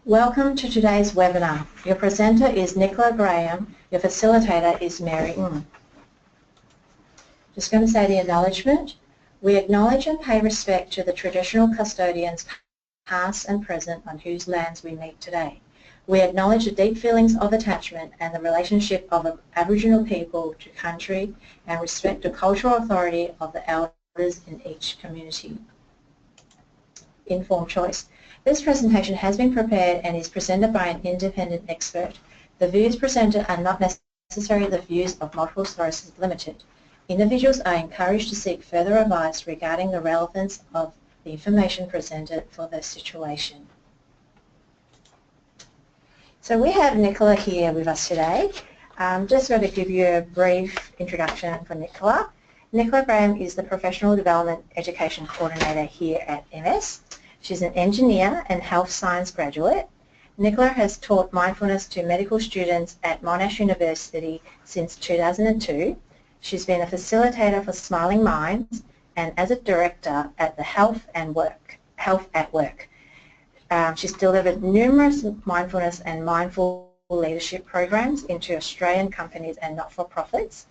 Welcome to today's webinar. Your presenter is Nicola Graham. Your facilitator is Mary Ng. Just going to say the acknowledgement. We acknowledge and pay respect to the traditional custodians, past and present, on whose lands we meet today. We acknowledge the deep feelings of attachment and the relationship of Aboriginal people to country and respect the cultural authority of the elders in each community. Informed choice. This presentation has been prepared and is presented by an independent expert. The views presented are not necessarily the views of Multiple Sclerosis Limited. Individuals are encouraged to seek further advice regarding the relevance of the information presented for their situation. So we have Nicola here with us today. Just going to give you a brief introduction for Nicola. Nicola Graham is the Professional Development Education Coordinator here at MS. She's an engineer and health science graduate. Nicola has taught mindfulness to medical students at Monash University since 2002. She's been a facilitator for Smiling Minds and as a director at the Health at Work. She's delivered numerous mindfulness and mindful leadership programs into Australian companies and not-for-profits.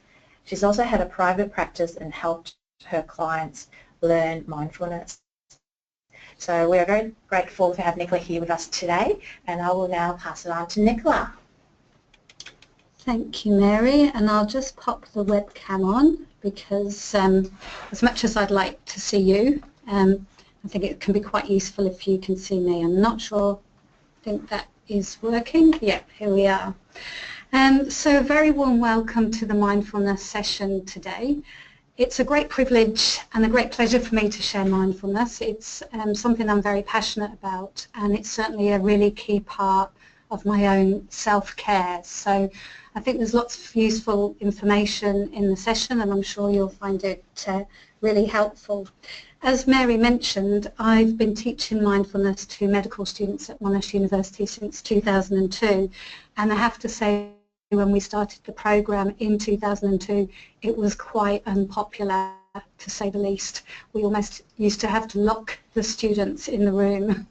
She's also had a private practice and helped her clients learn mindfulness. So we are very grateful to have Nicola here with us today, and I will now pass it on to Nicola. Thank you, Mary, and I'll just pop the webcam on because as much as I'd like to see you, I think it can be quite useful if you can see me. I'm not sure, I think that is working. Yeah, here we are. So a very warm welcome to the mindfulness session today. It's a great privilege and a great pleasure for me to share mindfulness. It's something I'm very passionate about, and it's certainly a really key part of my own self-care. So I think there's lots of useful information in the session, and I'm sure you'll find it really helpful. As Mary mentioned, I've been teaching mindfulness to medical students at Monash University since 2002, and I have to say, when we started the program in 2002, it was quite unpopular, to say the least. We almost used to have to lock the students in the room.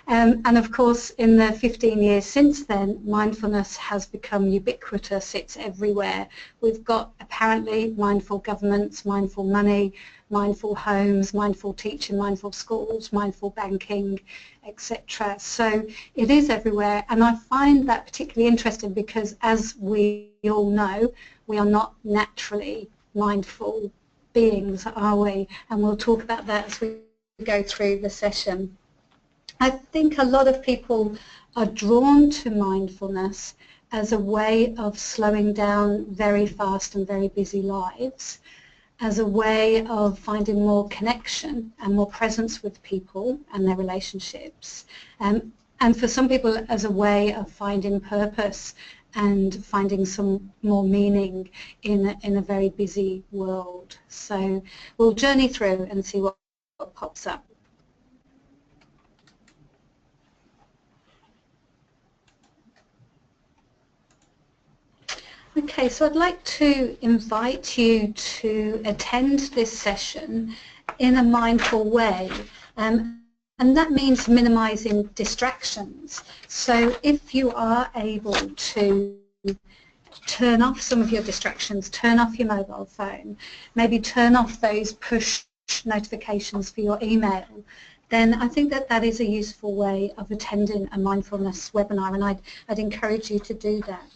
And of course, in the 15 years since then, mindfulness has become ubiquitous. It's everywhere. We've got apparently mindful governments, mindful money, mindful homes, mindful teaching, mindful schools, mindful banking, etc. So it is everywhere, and I find that particularly interesting because, as we all know, we are not naturally mindful beings, are we? And we'll talk about that as we go through the session. I think a lot of people are drawn to mindfulness as a way of slowing down very fast and very busy lives, as a way of finding more connection and more presence with people and their relationships, and for some people as a way of finding purpose and finding some more meaning in a very busy world. So we'll journey through and see what pops up. Okay, so I'd like to invite you to attend this session in a mindful way, and that means minimizing distractions. So if you are able to turn off some of your distractions, turn off your mobile phone, maybe turn off those push notifications for your email, then I think that that is a useful way of attending a mindfulness webinar, and I'd encourage you to do that.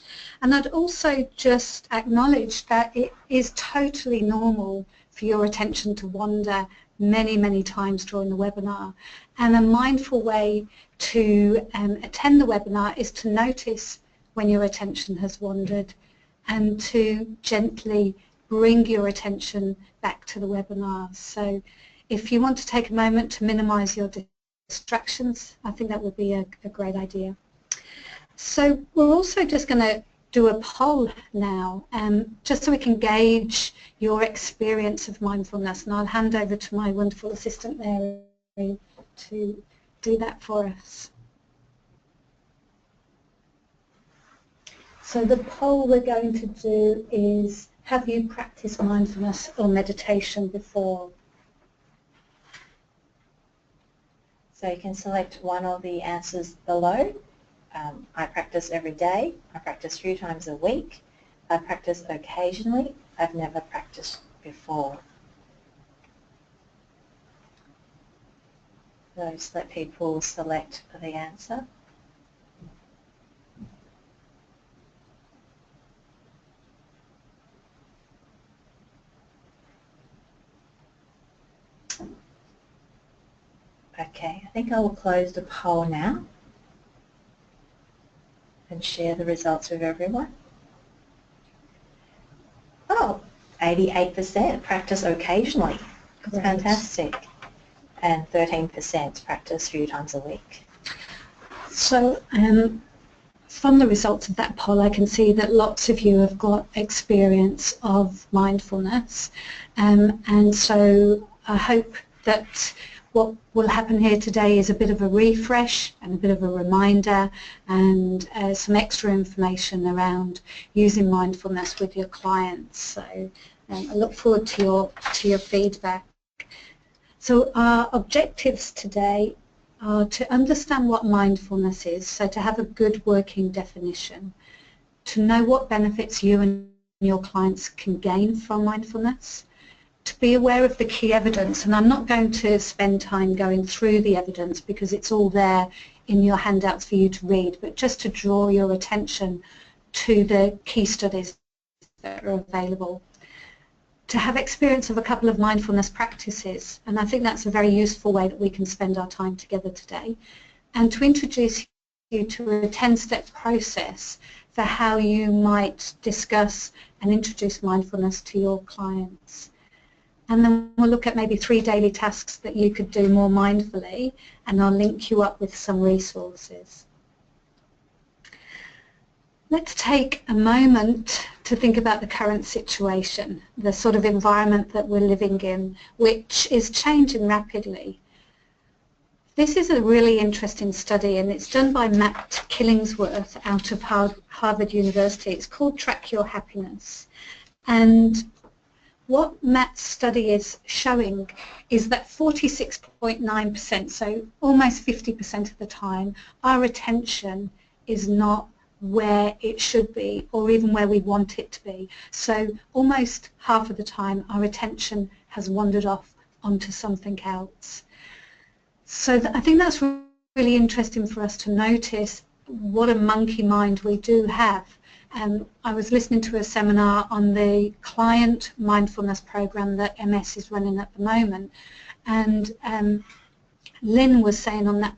And I'd also just acknowledge that it is totally normal for your attention to wander many, many times during the webinar. And a mindful way to attend the webinar is to notice when your attention has wandered and to gently bring your attention back to the webinar. So if you want to take a moment to minimize your distractions, I think that would be a great idea. So we're also just going to do a poll now, just so we can gauge your experience of mindfulness, and I'll hand over to my wonderful assistant Mary to do that for us. So the poll we're going to do is, have you practiced mindfulness or meditation before? So you can select one of the answers below. I practice every day, I practice 3 times a week, I practice occasionally, I've never practiced before. So just let people select the answer. Okay, I think I will close the poll now and share the results with everyone. Oh, 88% practice occasionally. Great. Fantastic. And 13% practice 3 times a week. So from the results of that poll, I can see that lots of you have got experience of mindfulness, and so I hope that what will happen here today is a bit of a refresh and a bit of a reminder and some extra information around using mindfulness with your clients. So I look forward to your feedback. So our objectives today are to understand what mindfulness is, so to have a good working definition, to know what benefits you and your clients can gain from mindfulness, to be aware of the key evidence, and I'm not going to spend time going through the evidence because it's all there in your handouts for you to read, but just to draw your attention to the key studies that are available. To have experience of a couple of mindfulness practices, and I think that's a very useful way that we can spend our time together today, and to introduce you to a 10-step process for how you might discuss and introduce mindfulness to your clients. And then we'll look at maybe 3 daily tasks that you could do more mindfully, and I'll link you up with some resources. Let's take a moment to think about the current situation, the sort of environment that we're living in, which is changing rapidly. This is a really interesting study, and it's done by Matt Killingsworth out of Harvard University. It's called Track Your Happiness. And what Matt's study is showing is that 46.9%, so almost 50% of the time, our attention is not where it should be or even where we want it to be. So almost half of the time our attention has wandered off onto something else. So I think that's really interesting for us to notice what a monkey mind we do have. I was listening to a seminar on the client mindfulness program that MS is running at the moment, and Lynn was saying on that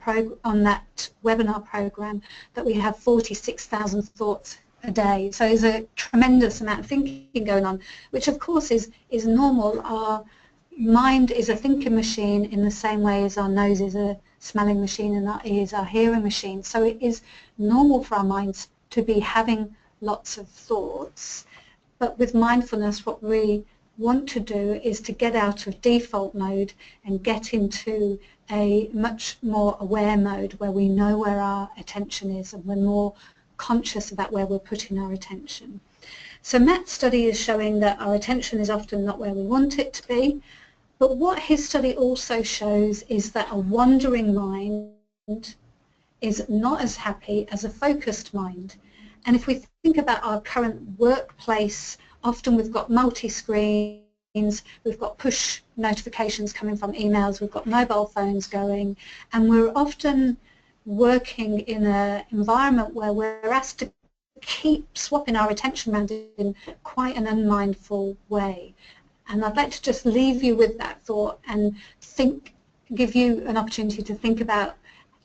webinar program that we have 46,000 thoughts a day. So there's a tremendous amount of thinking going on, which of course is normal. Our mind is a thinking machine in the same way as our nose is a smelling machine and our ears are hearing machine. So it is normal for our minds to be having lots of thoughts. But with mindfulness, what we want to do is to get out of default mode and get into a much more aware mode where we know where our attention is and we're more conscious about where we're putting our attention. So Matt's study is showing that our attention is often not where we want it to be, but what his study also shows is that a wandering mind is not as happy as a focused mind. And if we think about our current workplace, often we've got multi-screens, we've got push notifications coming from emails, we've got mobile phones going, and we're often working in an environment where we're asked to keep swapping our attention around in quite an unmindful way. And I'd like to just leave you with that thought and give you an opportunity to think about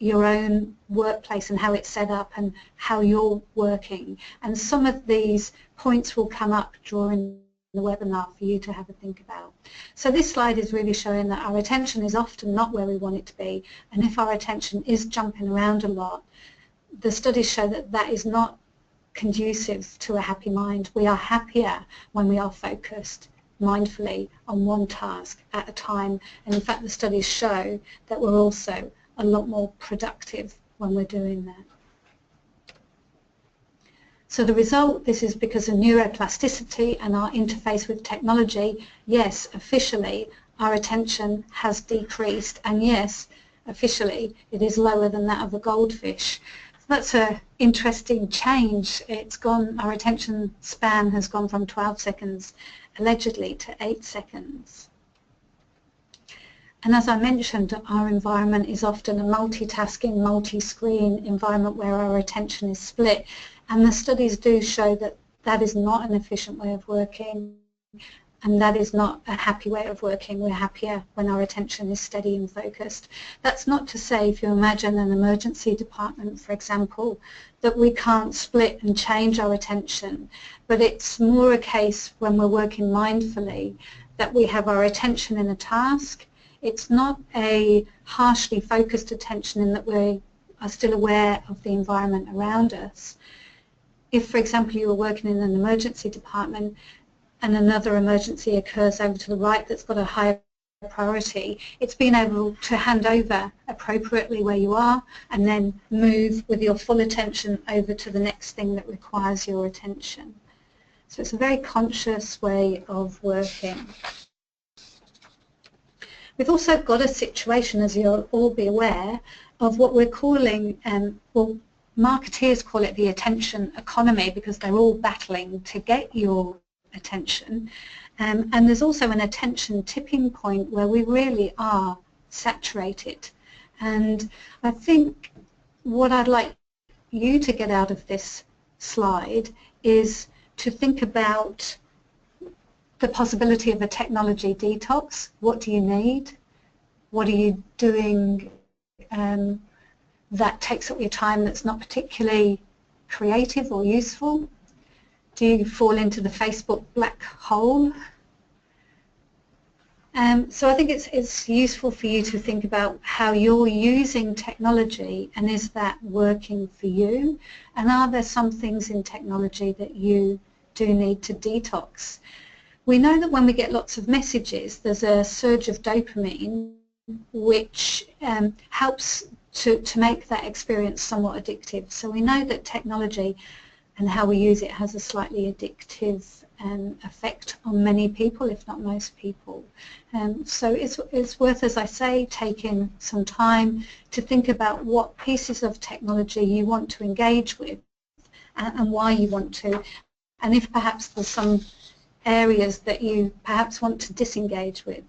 your own workplace and how it's set up and how you're working. And some of these points will come up during the webinar for you to have a think about. So this slide is really showing that our attention is often not where we want it to be, and if our attention is jumping around a lot, the studies show that that is not conducive to a happy mind. We are happier when we are focused mindfully on one task at a time, and in fact the studies show that we're also a lot more productive when we're doing that. So the result, this is because of neuroplasticity and our interface with technology. Yes, officially our attention has decreased, and yes, officially, it is lower than that of a goldfish. So that's an interesting change. It's gone, our attention span has gone from 12 seconds allegedly to 8 seconds. And as I mentioned, our environment is often a multitasking, multi-screen environment where our attention is split. And the studies do show that that is not an efficient way of working, and that is not a happy way of working. We're happier when our attention is steady and focused. That's not to say, if you imagine an emergency department, for example, that we can't split and change our attention, but it's more a case when we're working mindfully that we have our attention in a task. It's not a harshly focused attention in that we are still aware of the environment around us. If, for example, you were working in an emergency department and another emergency occurs over to the right that's got a higher priority, it's being able to hand over appropriately where you are and then move with your full attention over to the next thing that requires your attention. So it's a very conscious way of working. We've also got a situation, as you'll all be aware, of what we're calling, well, marketeers call it the attention economy because they're all battling to get your attention. And there's also an attention tipping point where we really are saturated. And I think what I'd like you to get out of this slide is to think about the possibility of a technology detox. What do you need? What are you doing that takes up your time that's not particularly creative or useful? Do you fall into the Facebook black hole? So I think it's useful for you to think about how you're using technology, and is that working for you? And are there some things in technology that you do need to detox? We know that when we get lots of messages, there's a surge of dopamine which helps to make that experience somewhat addictive. So we know that technology and how we use it has a slightly addictive effect on many people, if not most people. So it's worth, as I say, taking some time to think about what pieces of technology you want to engage with and why you want to, and if perhaps there's some areas that you perhaps want to disengage with.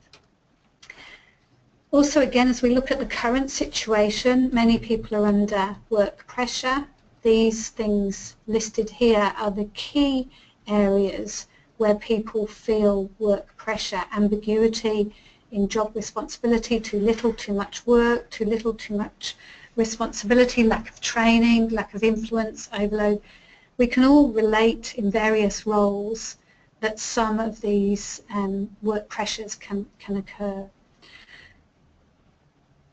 Also, again, as we look at the current situation, many people are under work pressure. These things listed here are the key areas where people feel work pressure: ambiguity in job responsibility, too little, too much work, too little, too much responsibility, lack of training, lack of influence, overload. We can all relate in various roles that some of these work pressures can occur.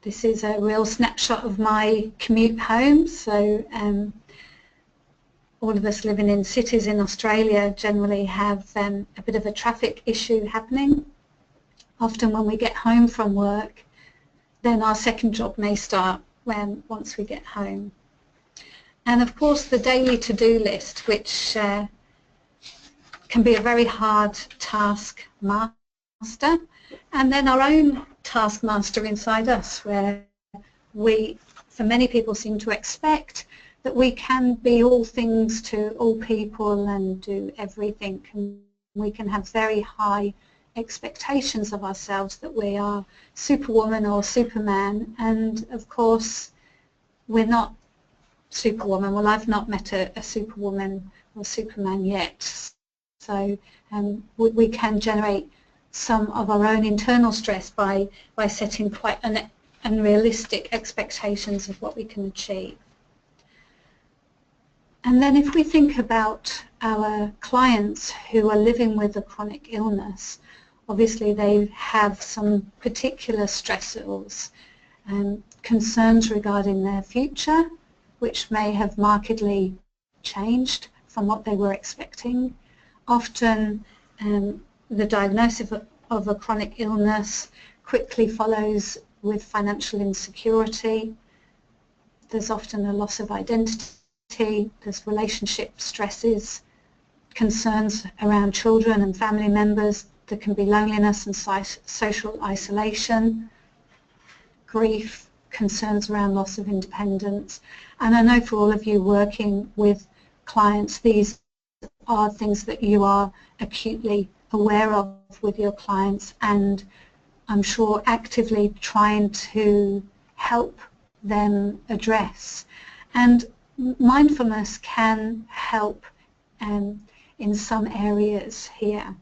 This is a real snapshot of my commute home. So all of us living in cities in Australia generally have a bit of a traffic issue happening. Often when we get home from work, then our second job may start once we get home. And of course the daily to-do list, which can be a very hard taskmaster, and then our own taskmaster inside us, where we, for many people, seem to expect that we can be all things to all people and do everything, and we can have very high expectations of ourselves that we are Superwoman or Superman, and of course we're not Superwoman. Well, I've not met a Superwoman or Superman yet. So we can generate some of our own internal stress by setting quite unrealistic expectations of what we can achieve. And then if we think about our clients who are living with a chronic illness, obviously they have some particular stressors, concerns regarding their future, which may have markedly changed from what they were expecting. Often the diagnosis of a chronic illness quickly follows with financial insecurity. There's often a loss of identity, there's relationship stresses, concerns around children and family members. There can be loneliness and social isolation, grief, concerns around loss of independence. And I know for all of you working with clients, these are things that you are acutely aware of with your clients, and I'm sure actively trying to help them address. And mindfulness can help in some areas here.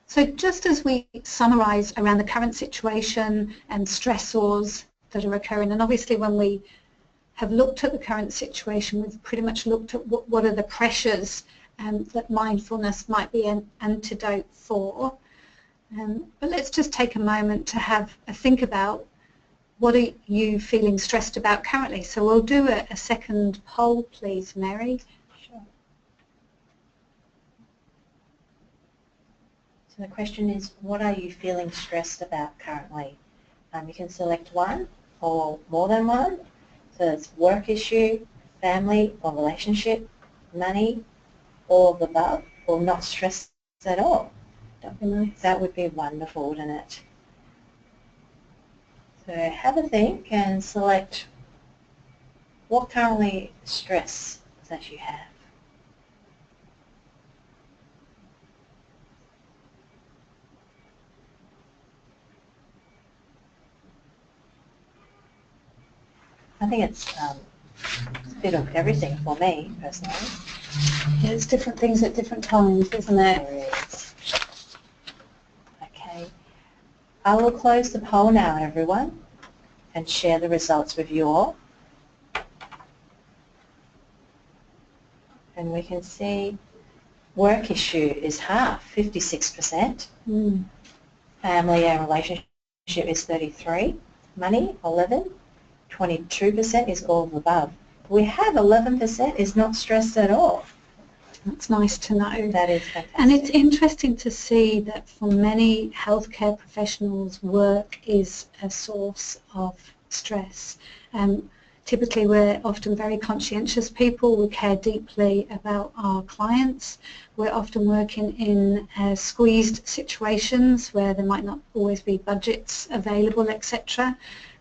So just as we summarise around the current situation and stressors that are occurring, and obviously when we have looked at the current situation, we've pretty much looked at what are the pressures that mindfulness might be an antidote for. But let's just take a moment to have a think about what are you feeling stressed about currently. So we'll do a second poll, please, Mary. Sure. So the question is, what are you feeling stressed about currently? You can select one or more than one. So it's work issue, family or relationship, money, all of the above, or not stressed at all. That'd be nice. That would be wonderful, wouldn't it? So have a think and select what currently stress that you have. I think it's a bit of everything for me, personally. Yeah, it's different things at different times, isn't it? There is. Okay. I will close the poll now, everyone, and share the results with you all. And we can see work issue is half, 56%. Family and relationship is 33%. Money, 11%. 22% is all of the above. We have 11% is not stressed at all. That's nice to know. That is fantastic. And it's interesting to see that for many healthcare professionals, work is a source of stress. Typically we're often very conscientious people. We care deeply about our clients. We're often working in squeezed situations where there might not always be budgets available, etc.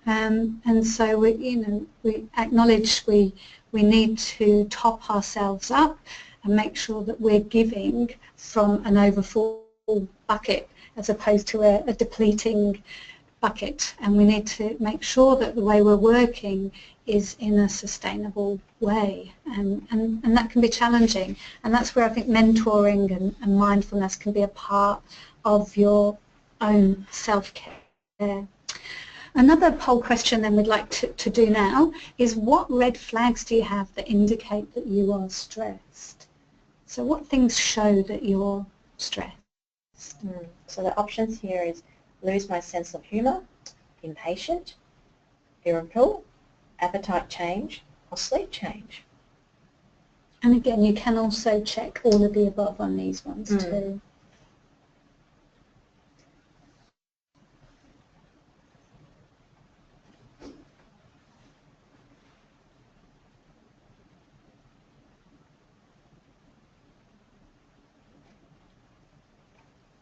And so we acknowledge we need to top ourselves up and make sure that we're giving from an overfull bucket as opposed to a depleting bucket. And we need to make sure that the way we're working is in a sustainable way. And that can be challenging. And that's where I think mentoring and mindfulness can be a part of your own self-care. Another poll question then we'd like to do now is, what red flags do you have that indicate that you are stressed? So what things show that you're stressed? So the options here is lose my sense of humour, impatient, irritable, appetite change, or sleep change. And again, you can also check all of the above on these ones too.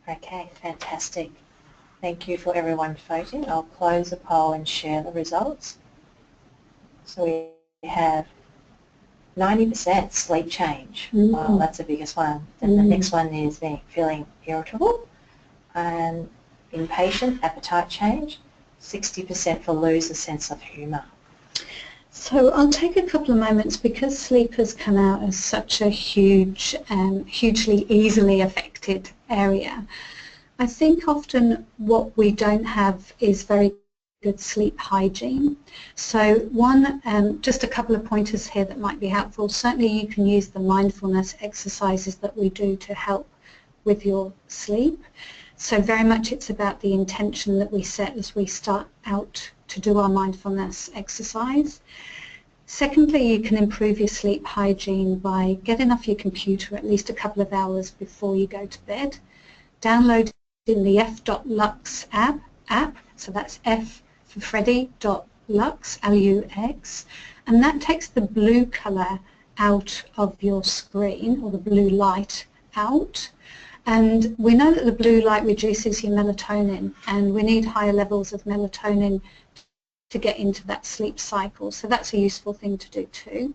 Okay, fantastic. Thank you for everyone voting. I'll close the poll and share the results. So we have 90% sleep change. Wow, that's the biggest one. And the next one is feeling irritable, and impatient, appetite change. 60% for lose a sense of humour. So I'll take a couple of moments, because sleep has come out as such a huge, hugely easily affected area. I think often what we don't have is very good sleep hygiene. So just a couple of pointers here that might be helpful. Certainly you can use the mindfulness exercises that we do to help with your sleep. So very much it's about the intention that we set as we start out to do our mindfulness exercise. Secondly, you can improve your sleep hygiene by getting off your computer at least a couple of hours before you go to bed, downloading the f.lux app, so that's F for Freddy, .lux, L-U-X, and that takes the blue colour out of your screen, or the blue light out, And we know that the blue light reduces your melatonin, and we need higher levels of melatonin to get into that sleep cycle. So that's a useful thing to do too.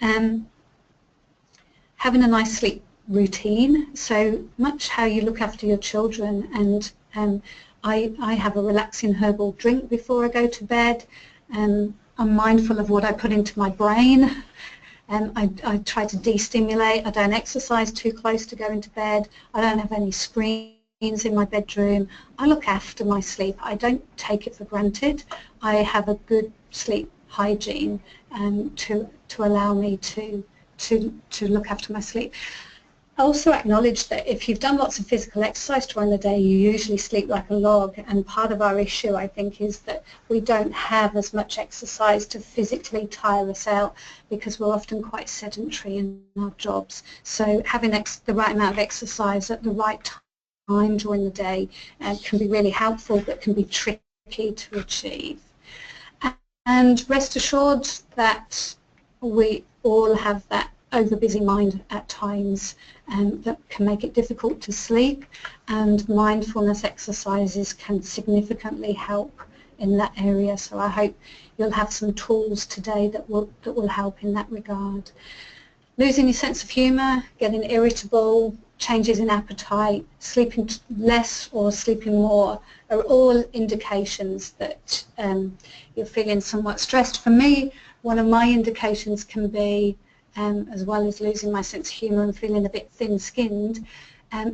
Having a nice sleep routine, so much how you look after your children, and I have a relaxing herbal drink before I go to bed. I'm mindful of what I put into my brain. I try to de-stimulate. I don't exercise too close to going to bed. I don't have any screens in my bedroom. I look after my sleep. I don't take it for granted. I have a good sleep hygiene to allow me to look after my sleep. I also acknowledge that if you've done lots of physical exercise during the day, you usually sleep like a log, and part of our issue, I think, is that we don't have as much exercise to physically tire us out because we're often quite sedentary in our jobs. So having the right amount of exercise at the right time during the day can be really helpful, but can be tricky to achieve. And rest assured that we all have that over-busy mind at times that can make it difficult to sleep, and mindfulness exercises can significantly help in that area. So I hope you'll have some tools today that will help in that regard. Losing your sense of humour, getting irritable, changes in appetite, sleeping less or sleeping more are all indications that you're feeling somewhat stressed. For me, one of my indications can be, as well as losing my sense of humour and feeling a bit thin-skinned,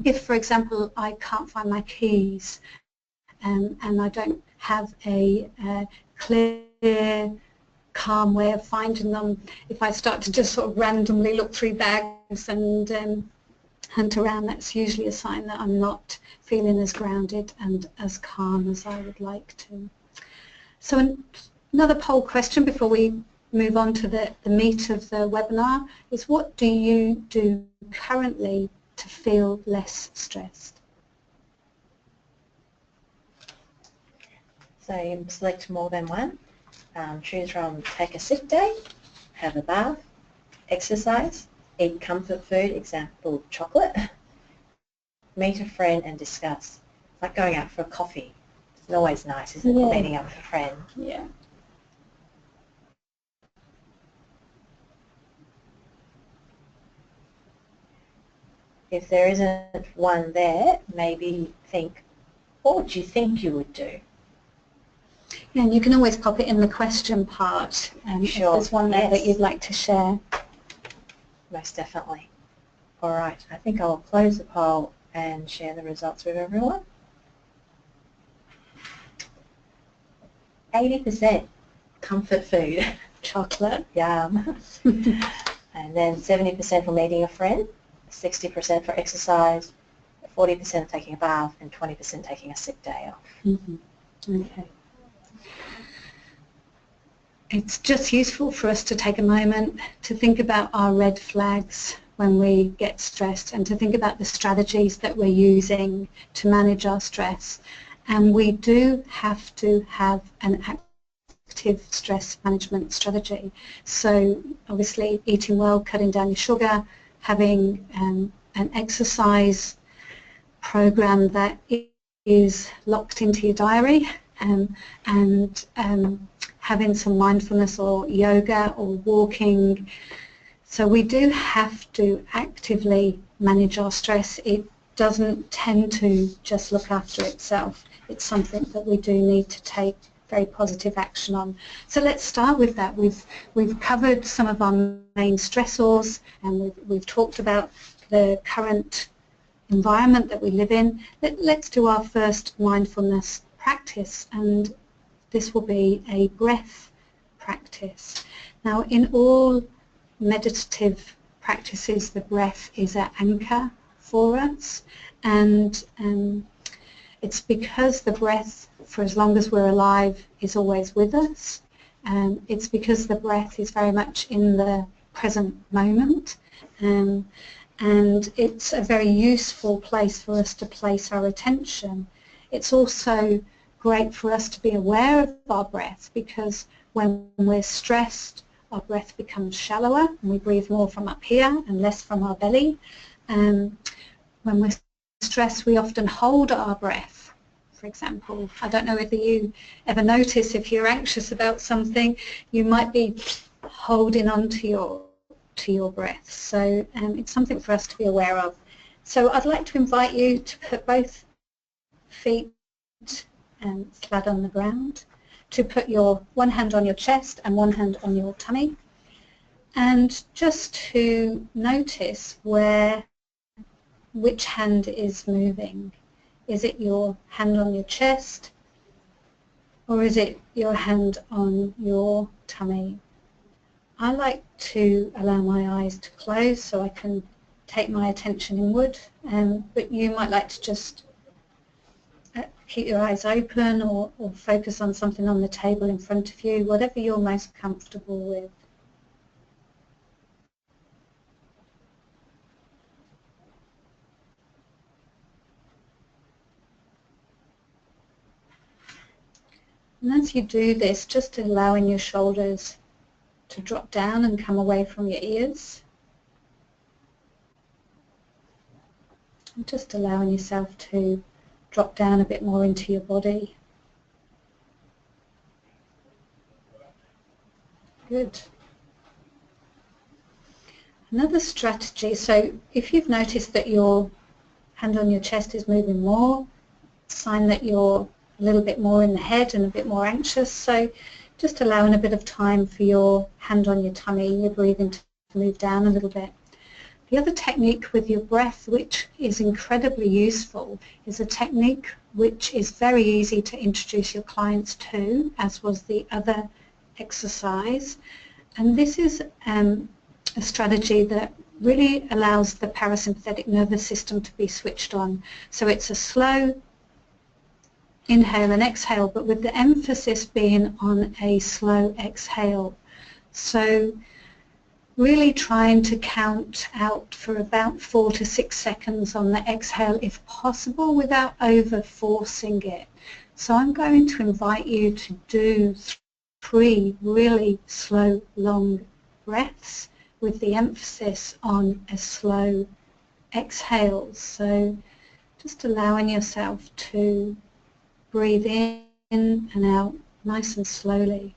if, for example, I can't find my keys and I don't have a clear, calm way of finding them. If I start to just sort of randomly look through bags and hunt around, that's usually a sign that I'm not feeling as grounded and as calm as I would like to. So another poll question before we move on to the meat of the webinar is, what do you do currently to feel less stressed? So you select more than one. Choose from take a sick day, have a bath, exercise, eat comfort food, example chocolate, meet a friend and discuss. It's like going out for a coffee. It's always nice, isn't it, Yeah. meeting up with a friend? Yeah. If there isn't one there, maybe think, what would you think you would do? Yeah, and you can always pop it in the question part Sure. if there's one there that you'd like to share. Most definitely. All right, I think I'll close the poll and share the results with everyone. 80% comfort food. Chocolate. Yum. And then 70% for meeting a friend, 60% for exercise, 40% taking a bath, and 20% taking a sick day off. Mm-hmm. Okay. It's just useful for us to take a moment to think about our red flags when we get stressed and to think about the strategies that we're using to manage our stress. And we do have to have an active stress management strategy. So obviously eating well, cutting down your sugar, having an exercise program that is locked into your diary, and having some mindfulness or yoga or walking. So we do have to actively manage our stress. It doesn't tend to just look after itself. It's something that we do need to take very positive action on. So let's start with that. We've covered some of our main stressors, and we've talked about the current environment that we live in. Let's do our first mindfulness practice, and this will be a breath practice. Now, in all meditative practices, the breath is an anchor for us, and it's because the breath, for as long as we're alive, is always with us. It's because the breath is very much in the present moment, and it's a very useful place for us to place our attention. It's also great for us to be aware of our breath, because when we're stressed, our breath becomes shallower and we breathe more from up here and less from our belly. When we're stress, we often hold our breath, for example. I don't know whether you ever notice if you're anxious about something, you might be holding on to your breath. So it's something for us to be aware of. So I'd like to invite you to put both feet flat on the ground, to put your one hand on your chest and one hand on your tummy, and just to notice which hand is moving. Is it your hand on your chest, or is it your hand on your tummy? I like to allow my eyes to close so I can take my attention inward, but you might like to just keep your eyes open or focus on something on the table in front of you, whatever you're most comfortable with. And as you do this, just allowing your shoulders to drop down and come away from your ears. And just allowing yourself to drop down a bit more into your body. Good. Another strategy, so if you've noticed that your hand on your chest is moving more, sign that you're a little bit more in the head and a bit more anxious, so just allowing a bit of time for your hand on your tummy, your breathing to move down a little bit. The other technique with your breath, which is incredibly useful, is a technique which is very easy to introduce your clients to, as was the other exercise. And this is a strategy that really allows the parasympathetic nervous system to be switched on. So it's a slow inhale and exhale, but with the emphasis being on a slow exhale. So really trying to count out for about 4 to 6 seconds on the exhale if possible without over forcing it. So I'm going to invite you to do 3 really slow, long breaths with the emphasis on a slow exhale. So just allowing yourself to breathe in and out nice and slowly.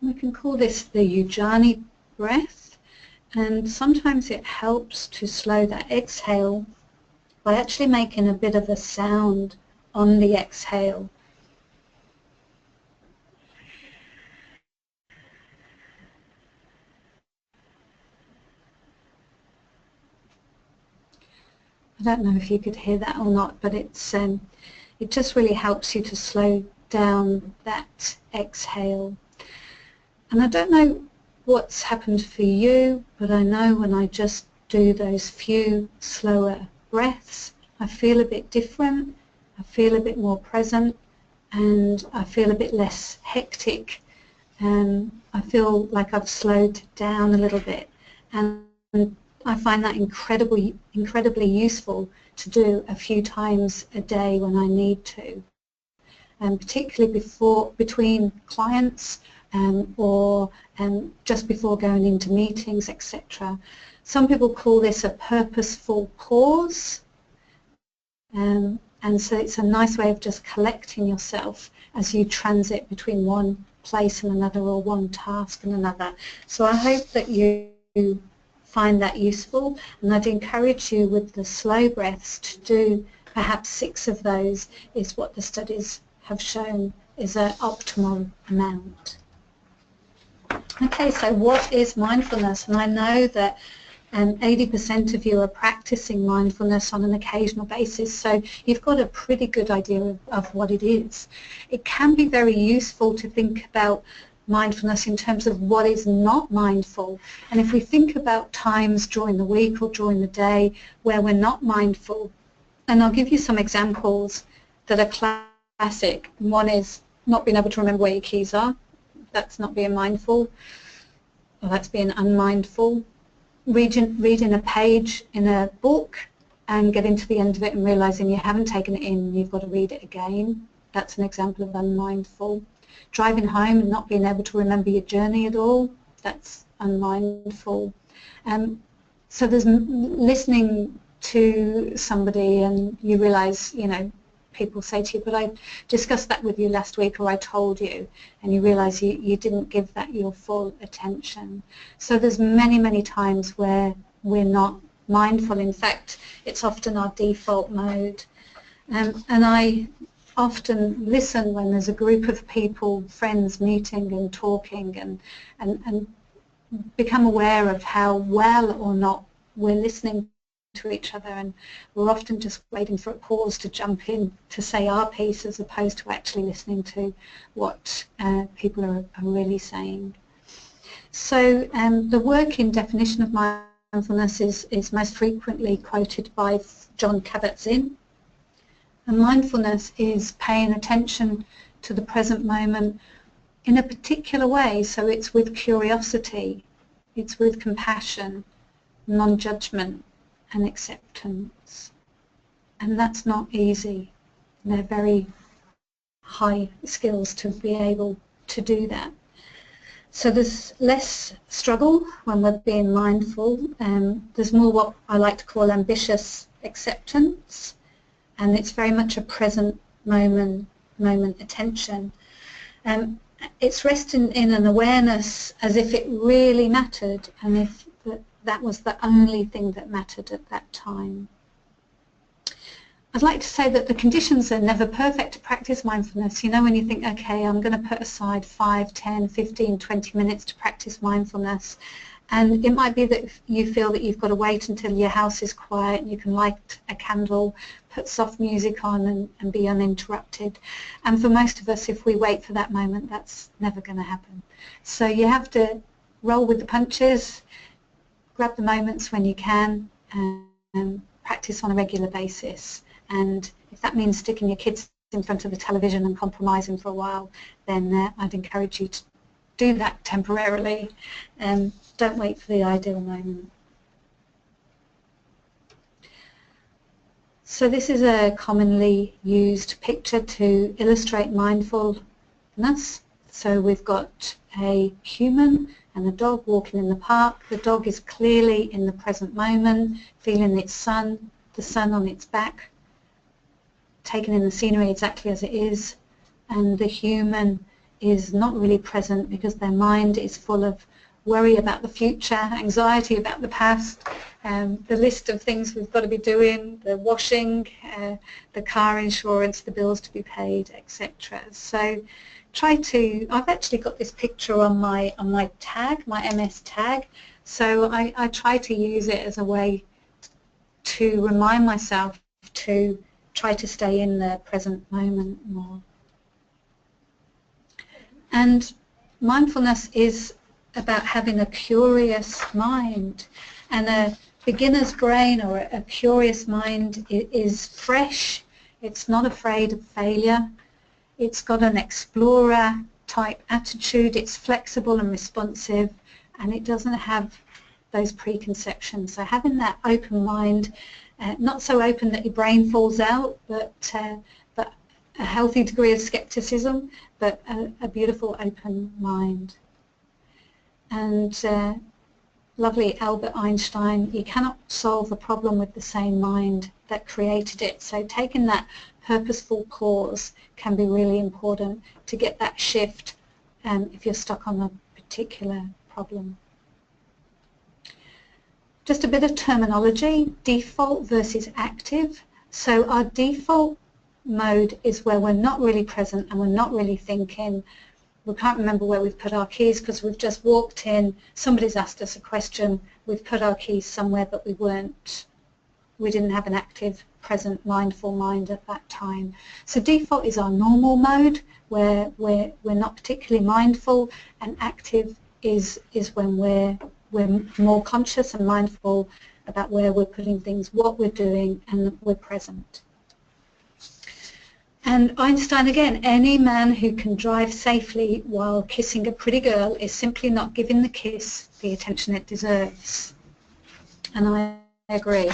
We can call this the Ujjayi breath, and sometimes it helps to slow that exhale by actually making a bit of a sound on the exhale. I don't know if you could hear that or not, but it just really helps you to slow down that exhale. And I don't know what's happened for you, but I know when I just do those few slower breaths, I feel a bit different, I feel a bit more present, and I feel a bit less hectic. I feel like I've slowed down a little bit, and I find that incredibly useful to do a few times a day when I need to, and particularly between clients or just before going into meetings, etc. Some people call this a purposeful pause, and so it's a nice way of just collecting yourself as you transit between one place and another, or one task and another. So I hope that you find that useful, and I'd encourage you with the slow breaths to do perhaps 6 of those is what the studies have shown is an optimal amount. Okay, so what is mindfulness? And I know that 80% of you are practicing mindfulness on an occasional basis, so you've got a pretty good idea of what it is. It can be very useful to think about mindfulness in terms of what is not mindful. And if we think about times during the week or during the day where we're not mindful, and I'll give you some examples that are classic. One is not being able to remember where your keys are. That's not being mindful, or that's being unmindful. Reading a page in a book and getting to the end of it and realising you haven't taken it in, you've got to read it again. That's an example of unmindful. Driving home and not being able to remember your journey at all, that's unmindful. So there's listening to somebody and you realise, you know, people say to you, but I discussed that with you last week, or I told you, and you realise you didn't give that your full attention. So there's many, many times where we're not mindful. In fact, it's often our default mode. And I often listen when there's a group of people, friends meeting and talking, and become aware of how well or not we're listening to each other, and we're often just waiting for a pause to jump in to say our piece as opposed to actually listening to what people are really saying. So the working definition of mindfulness is most frequently quoted by John Kabat-Zinn. And mindfulness is paying attention to the present moment in a particular way, so it's with curiosity, it's with compassion, non-judgment and acceptance. And that's not easy. They're very high skills to be able to do that. So there's less struggle when we're being mindful. There's more what I like to call ambitious acceptance, and it's very much a present moment attention. It's resting in an awareness as if it really mattered, and if that was the only thing that mattered at that time. I'd like to say that the conditions are never perfect to practice mindfulness. You know, when you think, okay, I'm going to put aside 5, 10, 15, 20 minutes to practice mindfulness, and it might be that you feel that you've got to wait until your house is quiet and you can light a candle, put soft music on and be uninterrupted. And for most of us, if we wait for that moment, that's never going to happen. So you have to roll with the punches, grab the moments when you can, and practice on a regular basis. And if that means sticking your kids in front of the television and compromising for a while, then I'd encourage you to do that temporarily. Don't wait for the ideal moment. So this is a commonly used picture to illustrate mindfulness. So we've got a human and a dog walking in the park. The dog is clearly in the present moment, feeling the sun on its back, taking in the scenery exactly as it is, and the human is not really present because their mind is full of worry about the future, anxiety about the past, the list of things we've got to be doing, the washing, the car insurance, the bills to be paid, etc. So try to, I've actually got this picture on my tag, my MS tag, so I try to use it as a way to remind myself to try to stay in the present moment more. And mindfulness is about having a curious mind, and a beginner's brain or a curious mind is fresh, it's not afraid of failure, it's got an explorer type attitude, it's flexible and responsive, and it doesn't have those preconceptions. So having that open mind, not so open that your brain falls out, but a healthy degree of skepticism, but a beautiful open mind. And lovely Albert Einstein, you cannot solve a problem with the same mind that created it. So taking that purposeful pause can be really important to get that shift if you're stuck on a particular problem. Just a bit of terminology, default versus active. So our default mode is where we're not really present and we're not really thinking. We can't remember where we've put our keys because we've just walked in, somebody's asked us a question, we've put our keys somewhere but we weren't we didn't have an active, present, mindful mind at that time. So default is our normal mode, where we're not particularly mindful, and active is when we're more conscious and mindful about where we're putting things, what we're doing, and we're present. And Einstein again, any man who can drive safely while kissing a pretty girl is simply not giving the kiss the attention it deserves. And I agree.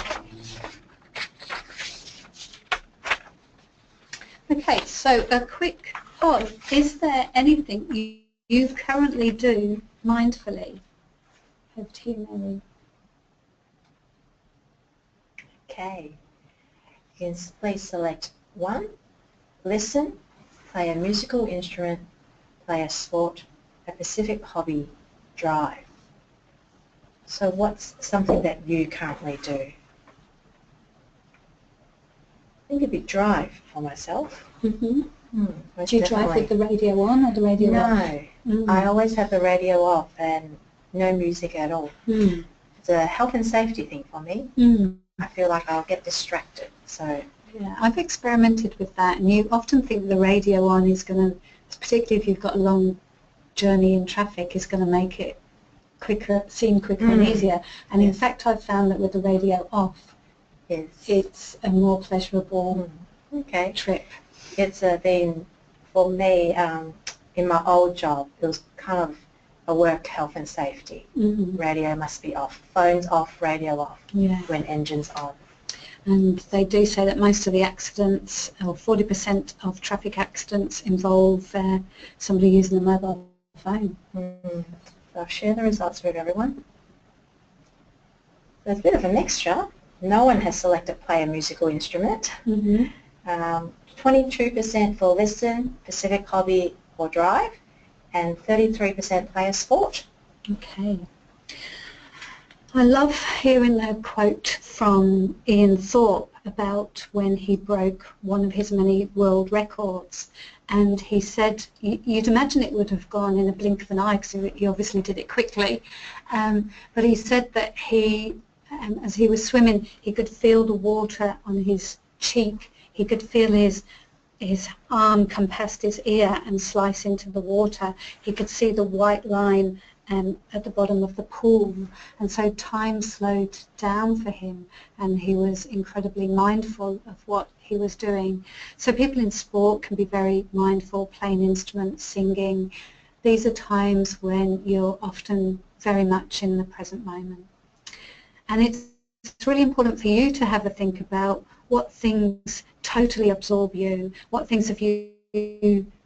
Okay, so a quick poll. Is there anything you currently do mindfully? Over to you, Mary. Okay. You can please select 1, listen, play a musical instrument, play a sport, a specific hobby, drive. So what's something that you currently do? I think it'd be drive for myself. Mm-hmm. Most Do you definitely. drive with the radio on or the radio off? No, I always have the radio off and no music at all. It's a health and safety thing for me. I feel like I'll get distracted. So yeah, I've experimented with that, and you often think the radio on is going to, particularly if you've got a long journey in traffic, is going to make it quicker, seem quicker and easier. And in fact, I've found that with the radio off, it's a more pleasurable trip. It's been, for me, in my old job, it was kind of a work health and safety. Radio must be off. Phones off, radio off when engine's on. And they do say that most of the accidents, or 40% of traffic accidents, involve somebody using a mobile phone. So I'll share the results with everyone. There's a bit of a mixture. No one has selected play a musical instrument. 22% for listen, specific hobby or drive, and 33% play a sport. Okay. I love hearing a quote from Ian Thorpe about when he broke one of his many world records, and he said, you'd imagine it would have gone in a blink of an eye because he obviously did it quickly, but he said that he, as he was swimming, he could feel the water on his cheek, he could feel his arm come past his ear and slice into the water, he could see the white line at the bottom of the pool, and so time slowed down for him and he was incredibly mindful of what he was doing. So people in sport can be very mindful, playing instruments, singing. These are times when you're often very much in the present moment. And it's really important for you to have a think about what things totally absorb you, what things have you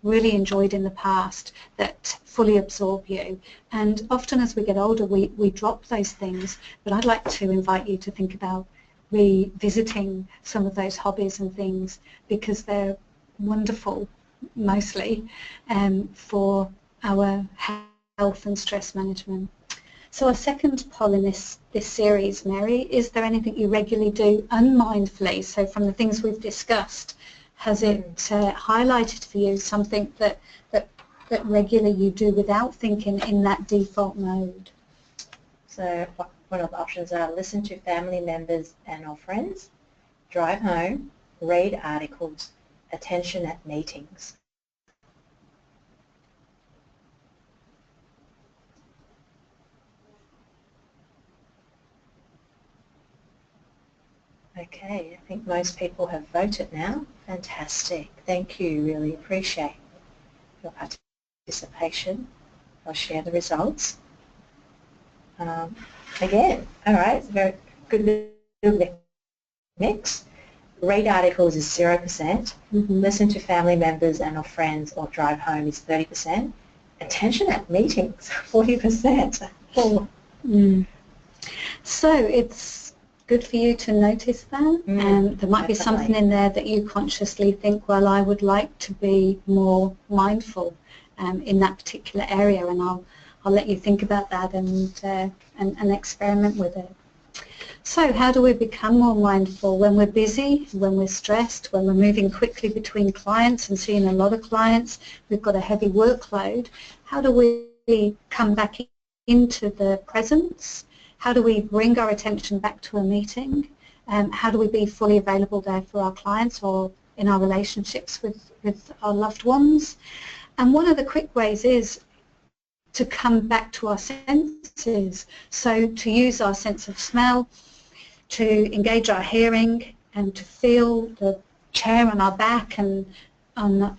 really enjoyed in the past that fully absorb you. And often as we get older we drop those things, but I'd like to invite you to think about revisiting some of those hobbies and things, because they're wonderful mostly for our health and stress management. So our second poll in this series, Mary, is there anything you regularly do unmindfully? So from the things we've discussed, has it highlighted for you something that regularly you do without thinking in that default mode? So one of the options are listen to family members and or friends, drive home, read articles, attention at meetings. Okay, I think most people have voted now. Fantastic. Thank you. Really appreciate your participation. I'll share the results. Again, all right, it's a very good little mix. Read articles is 0%. Listen to family members and or friends or drive home is 30%. Attention at meetings, 40%. So it's good for you to notice that, and there might be something in there that you consciously think, well, I would like to be more mindful in that particular area, and I'll let you think about that and experiment with it. So how do we become more mindful? When we're busy, when we're stressed, when we're moving quickly between clients and seeing a lot of clients, we've got a heavy workload, how do we come back into the presence? How do we bring our attention back to a meeting? how do we be fully available there for our clients or in our relationships with our loved ones. And one of the quick ways is to come back to our senses, so to use our sense of smell, to engage our hearing, and to feel the chair on our back and on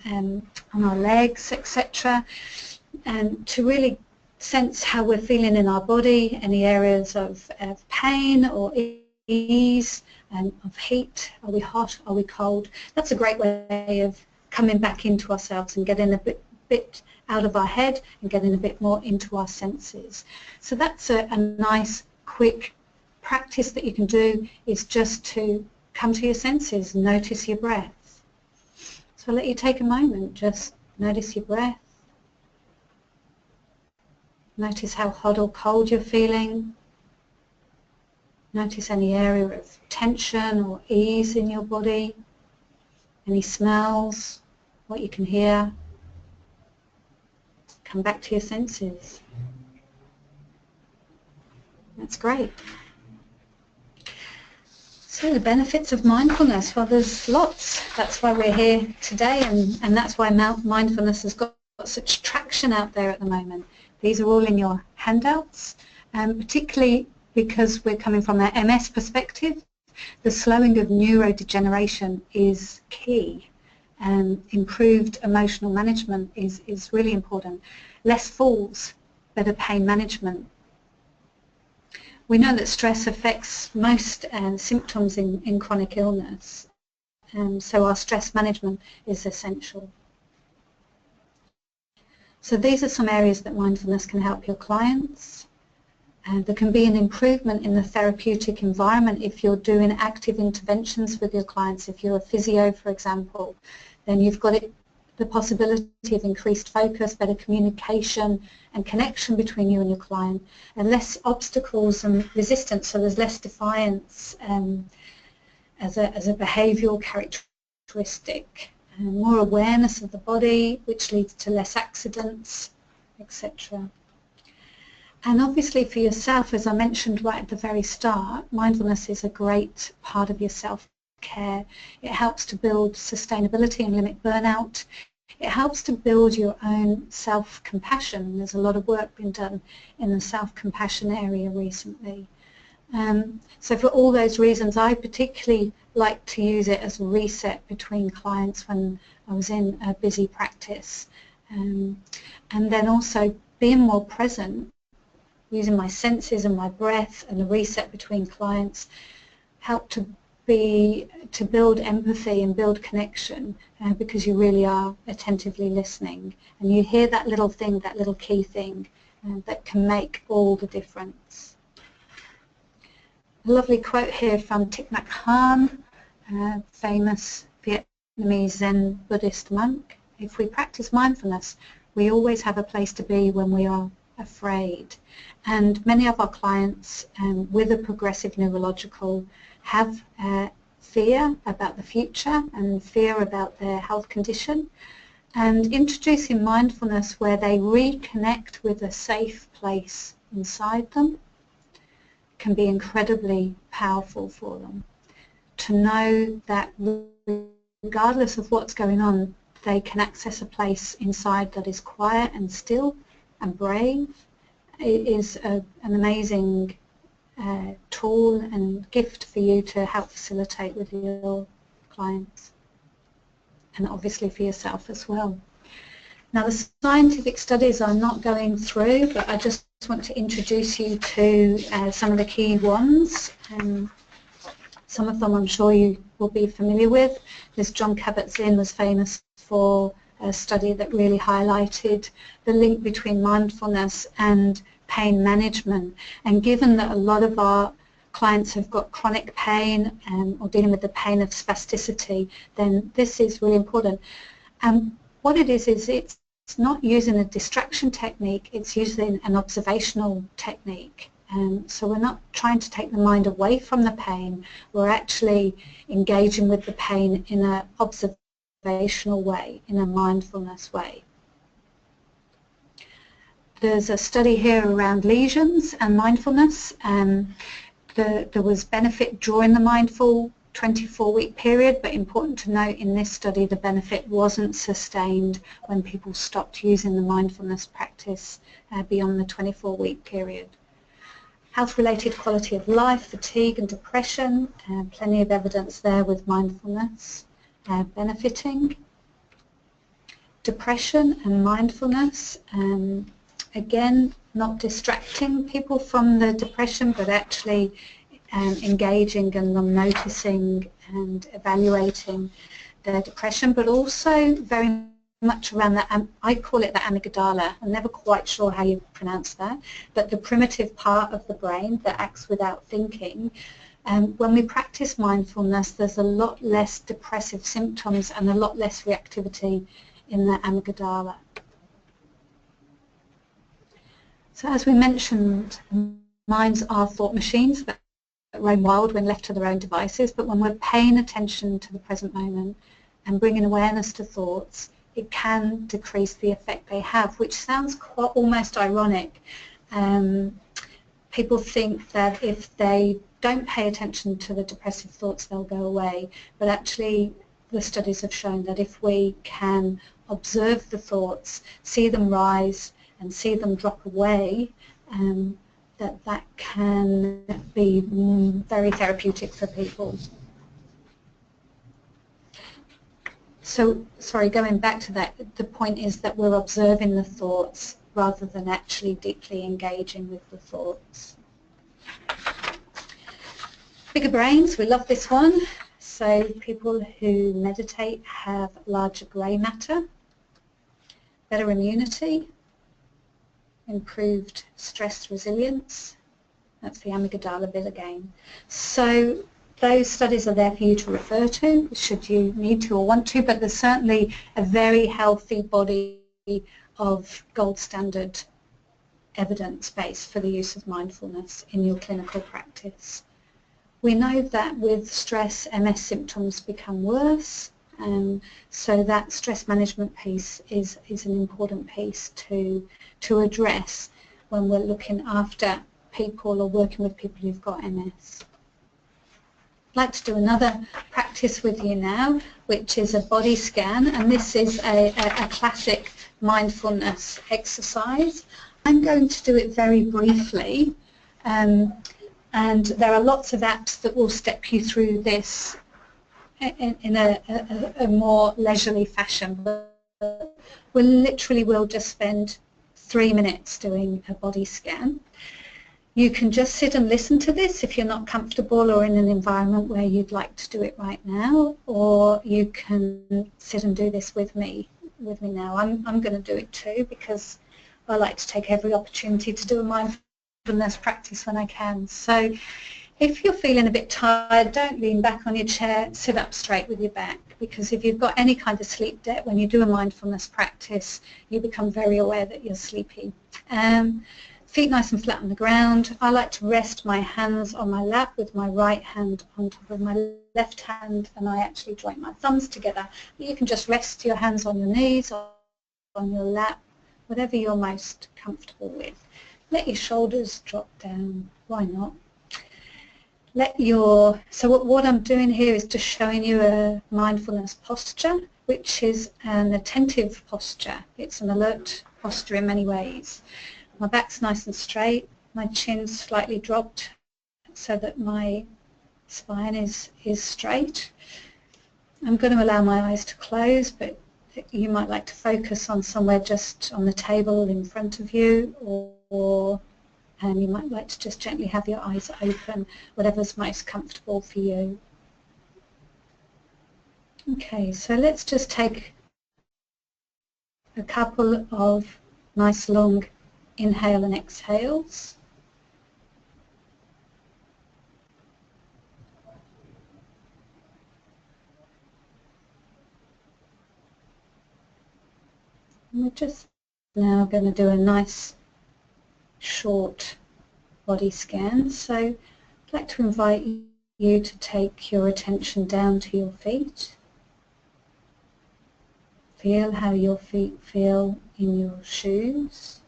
our legs, etc., and to really sense how we're feeling in our body, any areas of pain or ease, and of heat. Are we hot? Are we cold? That's a great way of coming back into ourselves and getting a bit out of our head and getting a bit more into our senses. So that's a nice, quick practice that you can do, is just to come to your senses and notice your breath. So I'll let you take a moment, just notice your breath. Notice how hot or cold you're feeling. Notice any area of tension or ease in your body, any smells, what you can hear. Come back to your senses. That's great. So the benefits of mindfulness, well, there's lots. That's why we're here today, and that's why mindfulness has got such traction out there at the moment. These are all in your handouts, particularly because we're coming from an MS perspective. The slowing of neurodegeneration is key. Improved emotional management is really important. Less falls, better pain management. We know that stress affects most symptoms in chronic illness, so our stress management is essential. So these are some areas that mindfulness can help your clients. There can be an improvement in the therapeutic environment if you're doing active interventions with your clients. If you're a physio, for example, then you've got the possibility of increased focus, better communication and connection between you and your client, and less obstacles and resistance, so there's less defiance as a behavioural characteristic, and more awareness of the body, which leads to less accidents, etc. And obviously for yourself, as I mentioned right at the very start, mindfulness is a great part of your self-care. It helps to build sustainability and limit burnout. It helps to build your own self-compassion. There's a lot of work being done in the self-compassion area recently. So for all those reasons, I particularly like to use it as a reset between clients when I was in a busy practice. And then also being more present, using my senses and my breath and the reset between clients, help to build empathy and build connection, because you really are attentively listening and you hear that little thing, that little key thing that can make all the difference. A lovely quote here from Thich Nhat Hanh, famous Vietnamese Zen Buddhist monk: if we practice mindfulness, we always have a place to be when we are afraid. And many of our clients with a progressive neurological have fear about the future and fear about their health condition, and introducing mindfulness where they reconnect with a safe place inside them can be incredibly powerful for them. To know that regardless of what's going on, they can access a place inside that is quiet and still and brave. It is an amazing tool and gift for you to help facilitate with your clients, and obviously for yourself as well. Now, the scientific studies I'm not going through, but I just want to introduce you to some of the key ones. Some of them I'm sure you will be familiar with. This John Kabat-Zinn was famous for a study that really highlighted the link between mindfulness and pain management. And given that a lot of our clients have got chronic pain or dealing with the pain of spasticity, then this is really important. And what it is it's not using a distraction technique, it's using an observational technique. So we're not trying to take the mind away from the pain, we're actually engaging with the pain in an observational way, in a mindfulness way. There's a study here around lesions and mindfulness. there was benefit during the mindful 24-week period, but important to note in this study the benefit wasn't sustained when people stopped using the mindfulness practice beyond the 24-week period. Health-related quality of life, fatigue and depression, plenty of evidence there with mindfulness benefiting. Depression and mindfulness, again, not distracting people from the depression, but actually engaging and them noticing and evaluating their depression, but also very much around that, I call it the amygdala. I'm never quite sure how you pronounce that, but the primitive part of the brain that acts without thinking. When we practice mindfulness, there's a lot less depressive symptoms and a lot less reactivity in the amygdala. So as we mentioned, minds are thought machines that roam wild when left to their own devices, but when we're paying attention to the present moment and bringing awareness to thoughts, it can decrease the effect they have, which sounds quite almost ironic. People think that if they don't pay attention to the depressive thoughts, they'll go away, but actually the studies have shown that if we can observe the thoughts, see them rise and see them drop away, that can be very therapeutic for people. So, sorry, going back to that, the point is that we're observing the thoughts rather than actually deeply engaging with the thoughts. Bigger brains, we love this one. So people who meditate have larger grey matter, better immunity, improved stress resilience. That's the amygdala bit again. So those studies are there for you to refer to, should you need to or want to, but there's certainly a very healthy body of gold standard evidence base for the use of mindfulness in your clinical practice. We know that with stress, MS symptoms become worse, so that stress management piece is an important piece to address when we're looking after people or working with people who've got MS. I'd like to do another practice with you now, which is a body scan, and this is a classic mindfulness exercise. I'm going to do it very briefly, and there are lots of apps that will step you through this in a more leisurely fashion, but we literally will just spend 3 minutes doing a body scan. You can just sit and listen to this if you're not comfortable or in an environment where you'd like to do it right now, or you can sit and do this with me now. I'm going to do it too because I like to take every opportunity to do a mindfulness practice when I can. So if you're feeling a bit tired, don't lean back on your chair, sit up straight with your back, because if you've got any kind of sleep debt, when you do a mindfulness practice, you become very aware that you're sleepy. Feet nice and flat on the ground. I like to rest my hands on my lap with my right hand on top of my left hand, and I actually join my thumbs together. You can just rest your hands on your knees or on your lap, whatever you're most comfortable with. Let your shoulders drop down. Why not? So what I'm doing here is just showing you a mindfulness posture, which is an attentive posture. It's an alert posture in many ways. My back's nice and straight, my chin's slightly dropped so that my spine is straight. I'm going to allow my eyes to close, but you might like to focus on somewhere just on the table in front of you, or you might like to just gently have your eyes open, whatever's most comfortable for you. Okay, so let's just take a couple of nice long inhale and exhales. And we're just now going to do a nice short body scan. So I'd like to invite you to take your attention down to your feet. Feel how your feet feel in your shoes.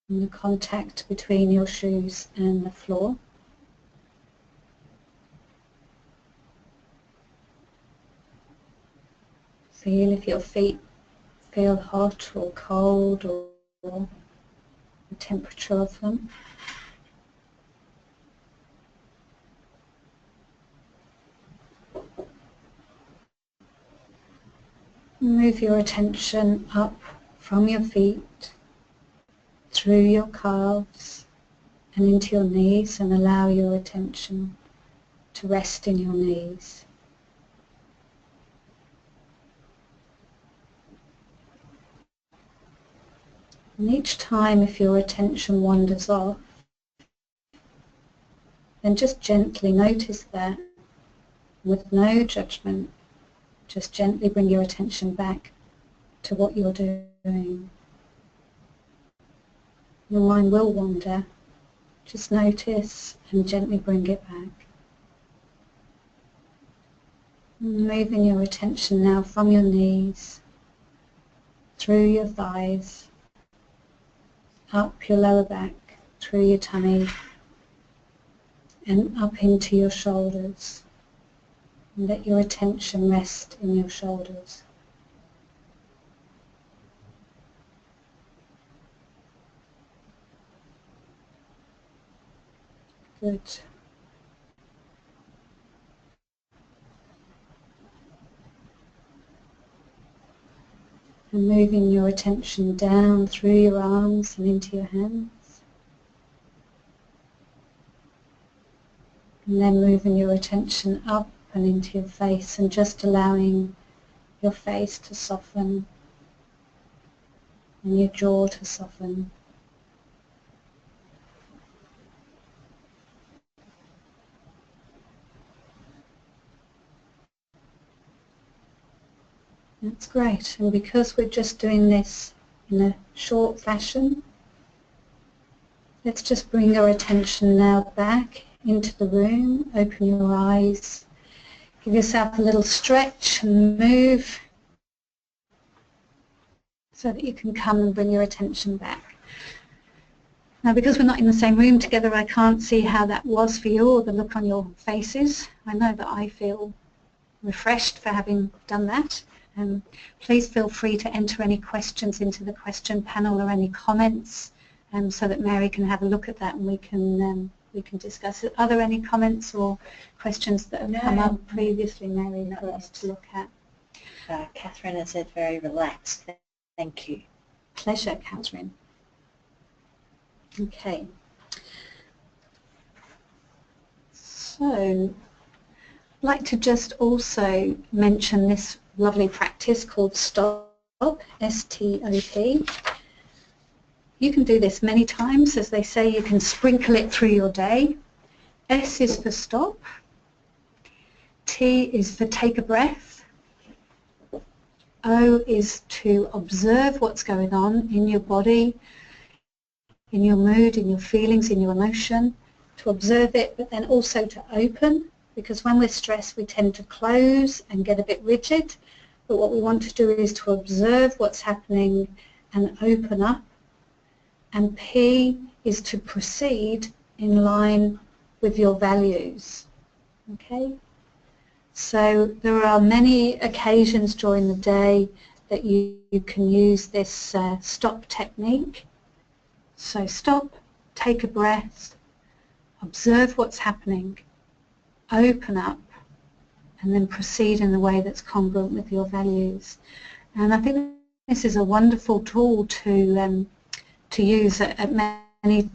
and the contact between your shoes and the floor. Feel if your feet feel hot or cold, or the temperature of them. Move your attention up from your feet, through your calves and into your knees, and allow your attention to rest in your knees. And each time if your attention wanders off, then just gently notice that with no judgment. Just gently bring your attention back to what you're doing. Your mind will wander. Just notice and gently bring it back. Moving your attention now from your knees, through your thighs, up your lower back, through your tummy, and up into your shoulders. And let your attention rest in your shoulders. Good. And moving your attention down through your arms and into your hands. And then moving your attention up and into your face, and just allowing your face to soften and your jaw to soften. That's great. And because we're just doing this in a short fashion, let's just bring our attention now back into the room. Open your eyes. Give yourself a little stretch and move so that you can come and bring your attention back. Now, because we're not in the same room together, I can't see how that was for you or the look on your faces. I know that I feel refreshed for having done that. Please feel free to enter any questions into the question panel or any comments, so that Mary can have a look at that and we can discuss it. Are there any comments or questions that have come up previously, Mary, for us to look at? Catherine has said very relaxed. Thank you. Pleasure, Catherine. Okay. So, I'd like to just also mention this lovely practice called STOP, S-T-O-P. You can do this many times. As they say, you can sprinkle it through your day. S is for stop. T is for take a breath. O is to observe what's going on in your body, in your mood, in your feelings, in your emotion, to observe it, but then also to open, because when we're stressed we tend to close and get a bit rigid, but what we want to do is to observe what's happening and open up. And P is to proceed in line with your values. Okay? So there are many occasions during the day that you can use this stop technique. So stop, take a breath, observe what's happening, open up, and then proceed in a way that's congruent with your values. And I think this is a wonderful tool to use at many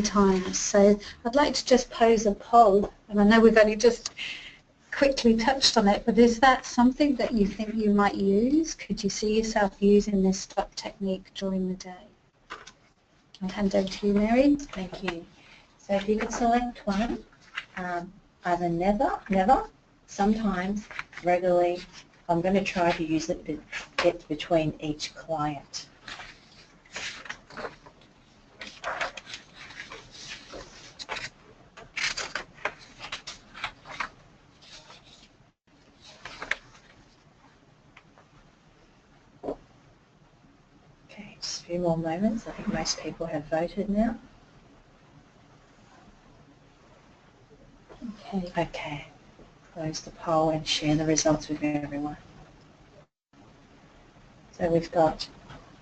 times. So I'd like to just pose a poll, and I know we've only just quickly touched on it, but is that something that you think you might use? Could you see yourself using this stop technique during the day? I'll hand over to you, Mary. Thank you. So if you could select one, either never, sometimes, regularly. I'm going to try to use it between each client. Okay, just few more moments. I think most people have voted now. Okay. Close the poll and share the results with everyone. So we've got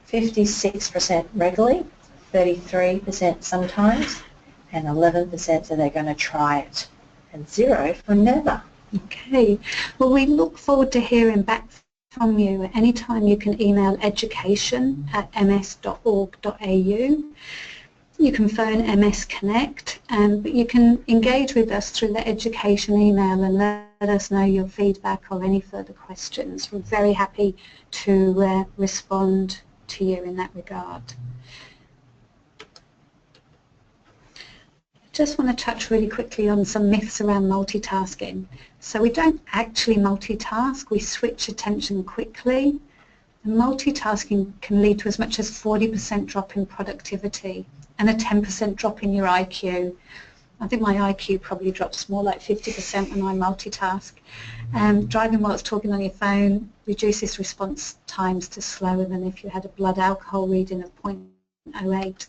56% regularly, 33% sometimes, and 11% so they're going to try it, and 0 for never. Okay. Well, we look forward to hearing back from you. Anytime you can email education@ms.org.au. You can phone MS Connect, but you can engage with us through the education email and let us know your feedback or any further questions. We're very happy to respond to you in that regard. I just want to touch really quickly on some myths around multitasking. So we don't actually multitask, we switch attention quickly. And multitasking can lead to as much as 40% drop in productivity and a 10% drop in your IQ. I think my IQ probably drops more like 50% when I multitask. Driving whilst talking on your phone reduces response times to slower than if you had a blood alcohol reading of 0.08.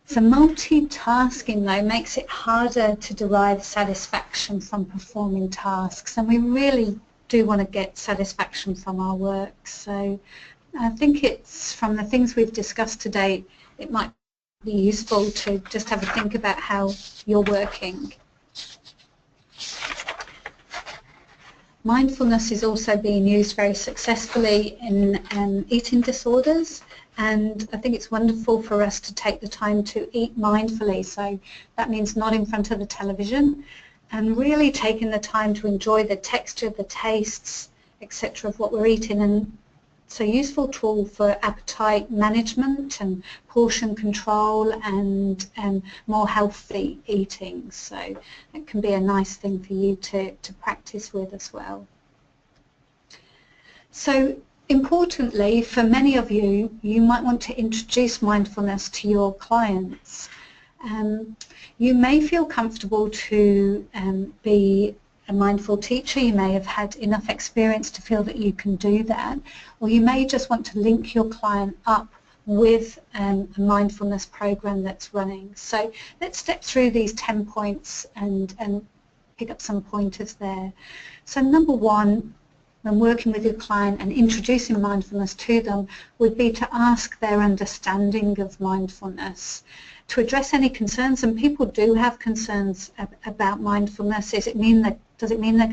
So multitasking, though, makes it harder to derive satisfaction from performing tasks, and we really do want to get satisfaction from our work. So I think it's, from the things we've discussed today, it might be useful to just have a think about how you're working. Mindfulness is also being used very successfully in eating disorders, and I think it's wonderful for us to take the time to eat mindfully. So that means not in front of the television, and really taking the time to enjoy the texture, the tastes, etc. of what we're eating. And it's a useful tool for appetite management and portion control and more healthy eating. So it can be a nice thing for you to practice with as well. So importantly, for many of you, you might want to introduce mindfulness to your clients. You may feel comfortable to be a mindful teacher. You may have had enough experience to feel that you can do that, or you may just want to link your client up with a mindfulness program that's running. So let's step through these 10 points and pick up some pointers there. So number one, when working with your client and introducing mindfulness to them, would be to ask their understanding of mindfulness, to address any concerns. And people do have concerns about mindfulness. Does it mean they're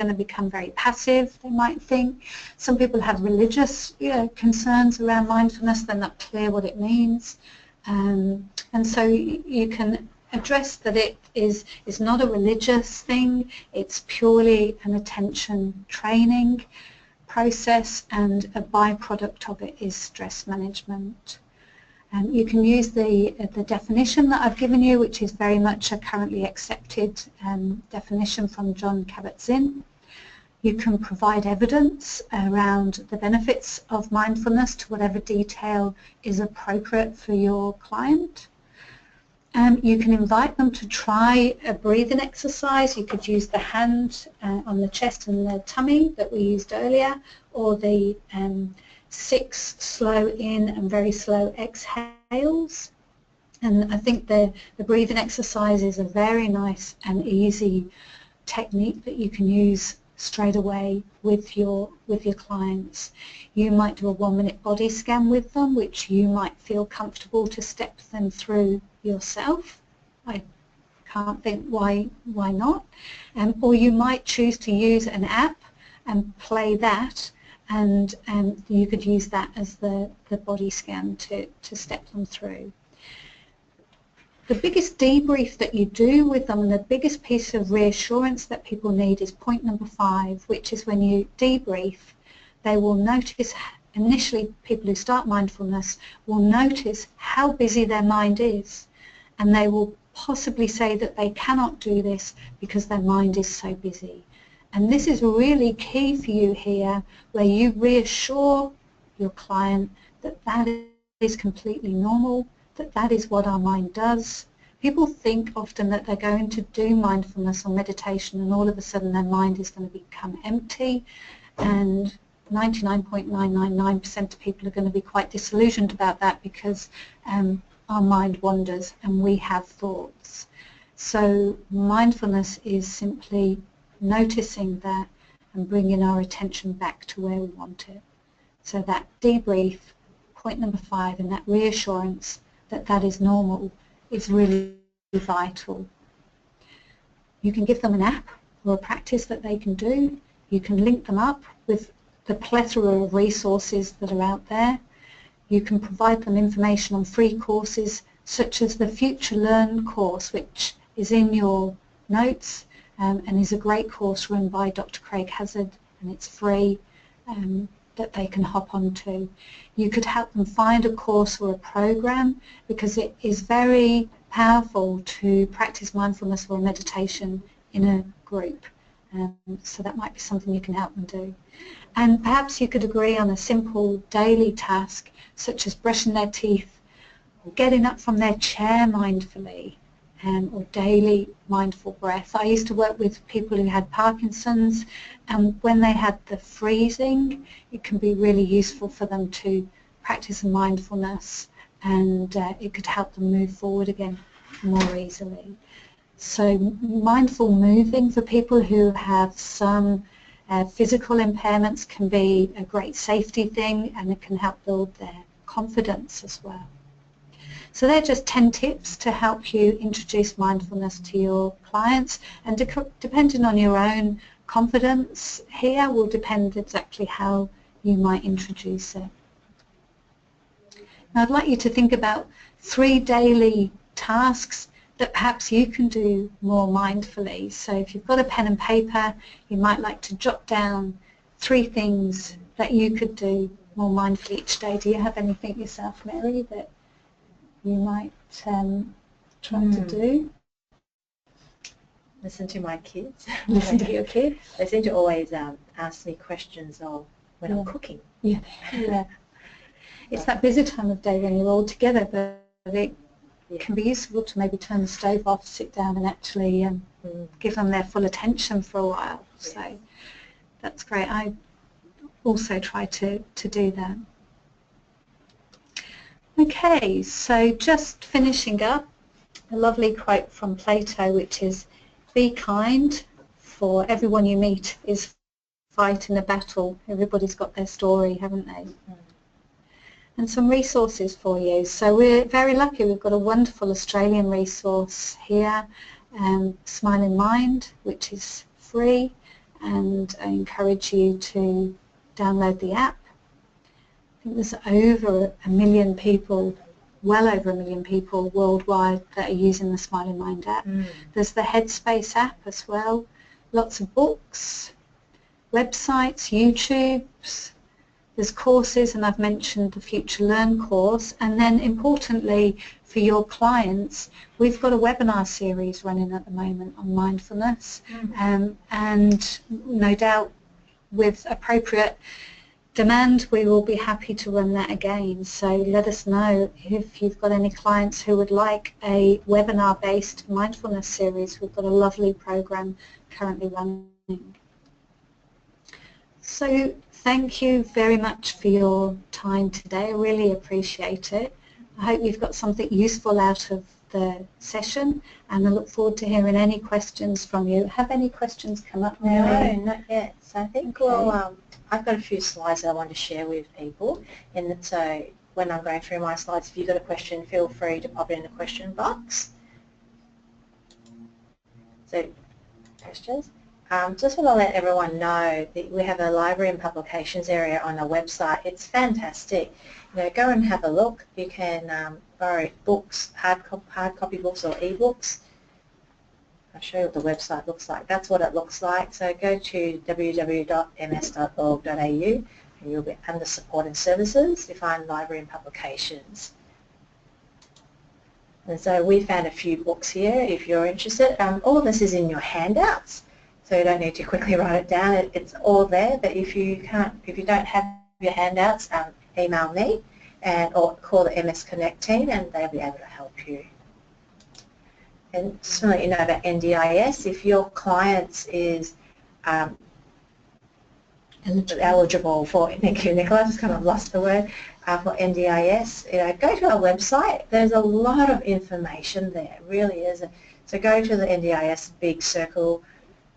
going to become very passive, they might think? Some people have religious concerns around mindfulness. They're not clear what it means. And so you can address that it is not a religious thing. It's purely an attention training process, and a byproduct of it is stress management. You can use the definition that I've given you, which is very much a currently accepted definition from John Kabat-Zinn. You can provide evidence around the benefits of mindfulness to whatever detail is appropriate for your client. You can invite them to try a breathing exercise. You could use the hand on the chest and the tummy that we used earlier, or the 6 slow in and very slow exhales. And I think the breathing exercise is a very nice and easy technique that you can use straight away with your clients. You might do a 1-minute body scan with them, which you might feel comfortable to step them through yourself. I can't think why not. Or you might choose to use an app and play that, and you could use that as the body scan to step them through. The biggest debrief that you do with them, and the biggest piece of reassurance that people need, is point number 5, which is when you debrief, they will notice, initially people who start mindfulness will notice how busy their mind is, and they will possibly say that they cannot do this because their mind is so busy. And this is really key for you here, where you reassure your client that that is completely normal, that is what our mind does. People think often that they're going to do mindfulness or meditation and all of a sudden their mind is going to become empty, and 99.999% of people are going to be quite disillusioned about that because our mind wanders and we have thoughts. So mindfulness is simply noticing that and bringing our attention back to where we want it. So that debrief, point number 5, and that reassurance that that is normal is really vital. You can give them an app or a practice that they can do. You can link them up with the plethora of resources that are out there. You can provide them information on free courses such as the Future Learn course, which is in your notes and is a great course run by Dr. Craig Hazard, and it's free that they can hop onto. You could help them find a course or a program because it is very powerful to practice mindfulness or meditation in a group. So that might be something you can help them do. And perhaps you could agree on a simple daily task such as brushing their teeth, or getting up from their chair mindfully, or daily mindful breath. I used to work with people who had Parkinson's, and when they had the freezing, it can be really useful for them to practice mindfulness, and it could help them move forward again more easily. So mindful moving for people who have some physical impairments can be a great safety thing, and it can help build their confidence as well. So they're just 10 tips to help you introduce mindfulness to your clients, and depending on your own confidence here will depend exactly how you might introduce it. Now I'd like you to think about 3 daily tasks that perhaps you can do more mindfully. So if you've got a pen and paper, you might like to jot down 3 things that you could do more mindfully each day. Do you have anything yourself, Mary, that you might try to do? Listen to my kids. Listen to your kids. They seem to always ask me questions when I'm cooking. Yeah, yeah. It's that busy time of day when you're all together, but it can be useful to maybe turn the stove off, sit down and actually give them their full attention for a while. Yes. So that's great. I also try to do that. Okay, so just finishing up, a lovely quote from Plato, which is, "Be kind, for everyone you meet is fighting a battle." Everybody's got their story, haven't they? And some resources for you. So we're very lucky. We've got a wonderful Australian resource here, Smiling Mind, which is free, and I encourage you to download the app. I think there's over 1 million people, well over 1 million people worldwide that are using the Smiling Mind app. There's the Headspace app as well, lots of books, websites, YouTubes. There's courses, and I've mentioned the Future Learn course, and then importantly for your clients, we've got a webinar series running at the moment on mindfulness, and no doubt with appropriate demand we will be happy to run that again. So let us know if you've got any clients who would like a webinar based mindfulness series. We've got a lovely program currently running. So thank you very much for your time today. I really appreciate it. I hope you've got something useful out of the session, and I look forward to hearing any questions from you. Have any questions come up, Mary? No, not yet. So I think, I've got a few slides that I want to share with people, and so when I'm going through my slides, if you've got a question, feel free to pop it in the question box. So, questions? Just want to let everyone know that we have a library and publications area on our website. It's fantastic. You know, go and have a look. You can borrow books, hard copy books or e-books. I'll show you what the website looks like. That's what it looks like. So go to www.ms.org.au and you'll be under support and services. You find library and publications. And so we found a few books here if you're interested. All of this is in your handouts. So you don't need to quickly write it down. It's all there. But if you don't have your handouts, email me or call the MS Connect team, and they'll be able to help you. And just to let you know about NDIS, if your clients has eligible for, thank you Nicola, I just kind of lost the word, for NDIS. Go to our website. There's a lot of information there, it really is. So go to the NDIS big circle,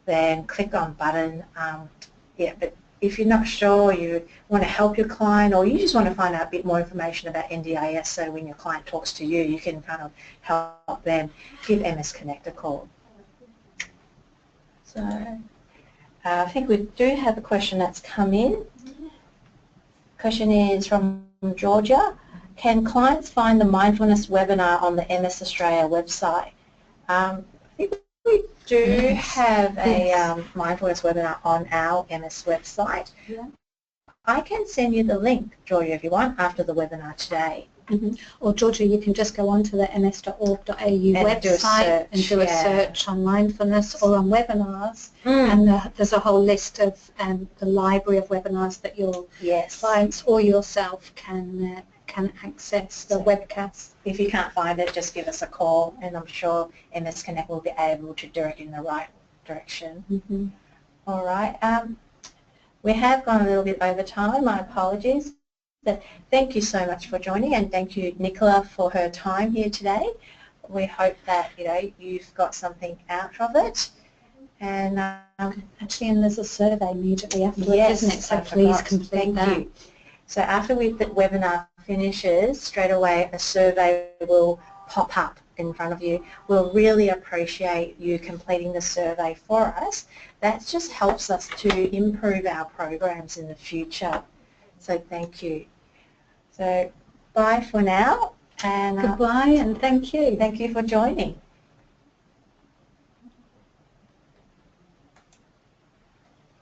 then click on button. But if you're not sure, you want to help your client, or you just want to find out a bit more information about NDIS, so when your client talks to you, you can kind of help them, give MS Connect a call. So I think we do have a question that's come in. Question is from Georgia. Can clients find the mindfulness webinar on the MS Australia website? I think we do have a mindfulness webinar on our MS website. Yeah. I can send you the link, Georgia, if you want, after the webinar today. Mm-hmm. Or Georgia, you can just go onto the ms.org.au website and do a search on mindfulness or on webinars, and there's a whole list of the library of webinars that your clients or yourself can access the webcast. If you can't find it, just give us a call, and I'm sure MS Connect will be able to direct you in the right direction. Mm-hmm. All right. We have gone a little bit over time. My apologies. But thank you so much for joining, and thank you Nicola for her time here today. We hope that you've got something out of it. And actually, and there's a survey immediately afterwards, yes, isn't it? So please complete that. You. So after the webinar finishes, straight away a survey will pop up in front of you. We'll really appreciate you completing the survey for us. That just helps us to improve our programs in the future. So thank you. So bye for now. And goodbye, and thank you. Thank you for joining.